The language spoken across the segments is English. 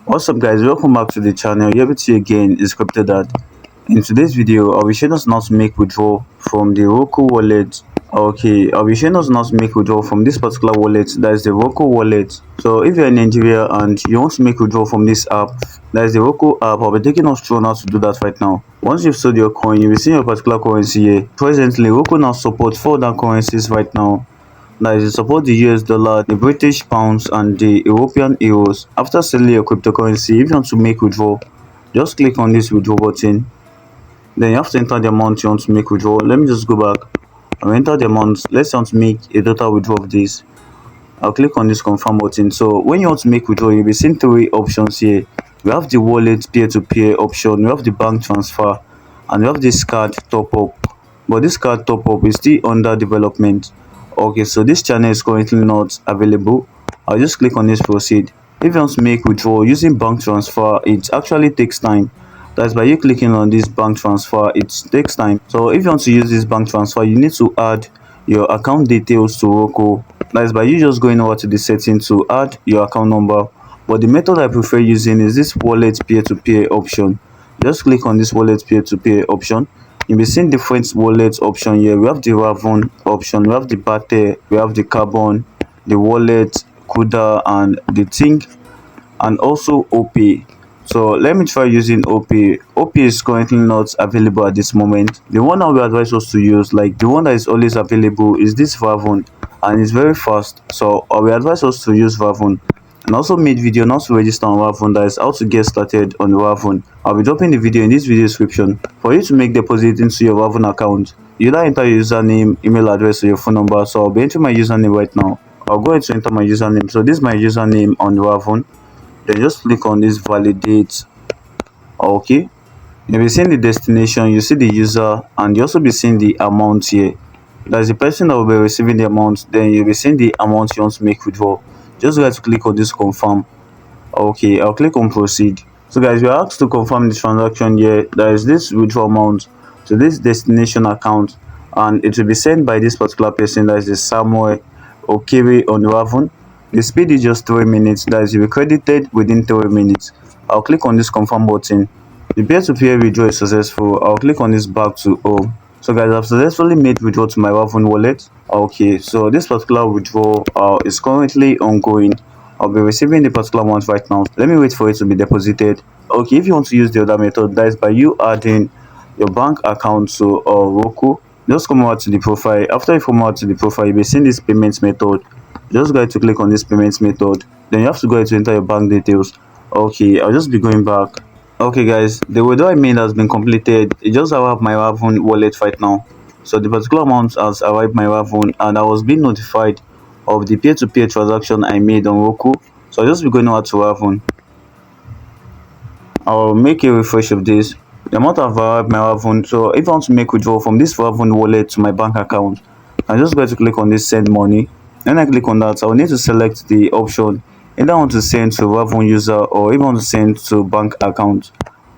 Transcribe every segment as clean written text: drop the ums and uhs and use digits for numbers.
What's up guys, welcome back to the channel. Here with you again is Crypto. In today's video I'll be showing us how to make withdrawal from the Roqqu wallet. I'll be showing us how to make withdrawal from this particular wallet, that is the Roqqu wallet. So if you're in Nigeria and you want to make withdrawal from this app, that is the Roqqu app, I'll be taking us through how to do that right now. Once you've sold your coin, you will see your particular currency here. Presently Roqqu now supports 4 other currencies right now. That is, support the US dollar, the British pounds, and the European euros. After selling your cryptocurrency, if you want to make withdrawal, just click on this withdraw button. Then you have to enter the amount you want to make withdrawal. Let me just go back and enter the amount. Let's want to make a total withdrawal of this. I'll click on this confirm button. So when you want to make withdrawal, you'll be seeing 3 options here. We have the wallet peer-to-peer option, we have the bank transfer, and we have this card top up. But this card top up is still under development. Okay, so this channel is currently not available. I'll just click on this proceed. If you want to make withdrawal using bank transfer, it actually takes time. That's by you clicking on this bank transfer, it takes time. So if you want to use this bank transfer, you need to add your account details to Roqqu. That's by you just going over to the settings to add your account number. But the method I prefer using is this wallet peer-to-peer option. Just click on this wallet peer-to-peer option. You'll be seeing different wallet option here. We have the Raven option, we have the pertain, we have the carbon, the wallet, Kuda, and the thing, and also OP. So let me try using OP. OP is currently not available at this moment. The one I will advise us to use, like the one that is always available, is this Raven, and it's very fast. So I will advise us to use Raven. And also made video not to register on Raven, that is how to get started on Raven. I'll be dropping the video in this video description. For you to make deposit into your Raven account, you either enter your username, email address, or your phone number. So I'll be entering my username right now. I'll go ahead to enter my username. So this is my username on Raven. Then just click on this validate. Okay, you'll be seeing the destination, you see the user, and you also be seeing the amount here. That's the person that will be receiving the amount. Then you'll be seeing the amount you want to make withdrawal. Just go ahead to click on this confirm. Okay, I'll click on proceed. So guys, we are asked to confirm the transaction here. There is this withdrawal amount to this destination account, and it will be sent by this particular person, that is the Samuel Okiri on Raven. The speed is just 3 minutes, that is, will be credited within 3 minutes. I'll click on this confirm button. The peer-to-peer withdrawal is successful. I'll click on this back to home. So guys, I've successfully made withdrawal to my Raven wallet. Okay, so this particular withdrawal is currently ongoing. I'll be receiving the particular amount right now. Let me wait for it to be deposited. Okay, if you want to use the other method, that is by you adding your bank account to Roqqu. Just come over to the profile. After you come out to the profile, you'll be seeing this payment method. Just go ahead to click on this payment method. Then you have to go ahead to enter your bank details. Okay, I'll just be going back. Okay guys, the withdrawal I made has been completed. It just arrived my Raven wallet right now. So the particular amount has arrived my Raven, and I was being notified of the peer-to-peer transaction I made on Roqqu. So I'll just be going over to Raven. I'll make a refresh of this. The amount have arrived my Raven. So if I want to make withdrawal from this Raven wallet to my bank account, I'm just going to click on this send money. When I click on that, I will need to select the option. Either I want to send to Raven user, or if I want to send to bank account,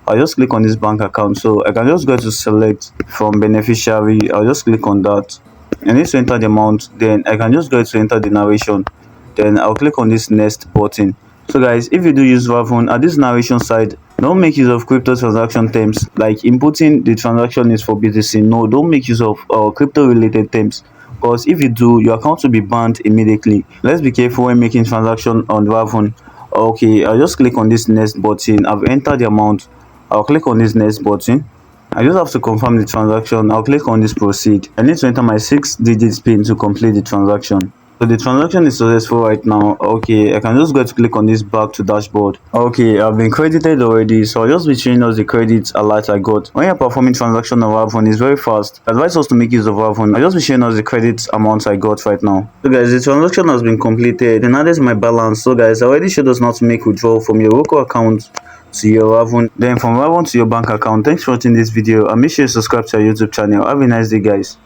I'll just click on this bank account. So I can just go to select from beneficiary. I'll just click on that. I need to enter the amount. Then I can just go to enter the narration. Then I'll click on this next button. So guys, if you do use Raven, at this narration side, don't make use of crypto transaction terms like inputting the transaction is for BTC. No, don't make use of crypto related terms, because if you do, your account will be banned immediately. Let's be careful when making transaction on Raven. Okay, I'll just click on this next button. I've entered the amount. I'll click on this next button. I just have to confirm the transaction. I'll click on this proceed. I need to enter my 6-digit PIN to complete the transaction. So the transaction is successful right now. Okay, I can just go to click on this back to dashboard. Okay, I've been credited already, so I'll just be showing us the credit alert I got. When you're performing transaction on Raven, it's very fast. Advise us to make use of Raven. I'll just be showing us the credit amount I got right now. So guys, the transaction has been completed, and that is my balance. So guys, I already showed us how to make withdrawal from your Roqqu account to your Raven, then from Raven to your bank account. Thanks for watching this video, and make sure you subscribe to our YouTube channel. Have a nice day guys.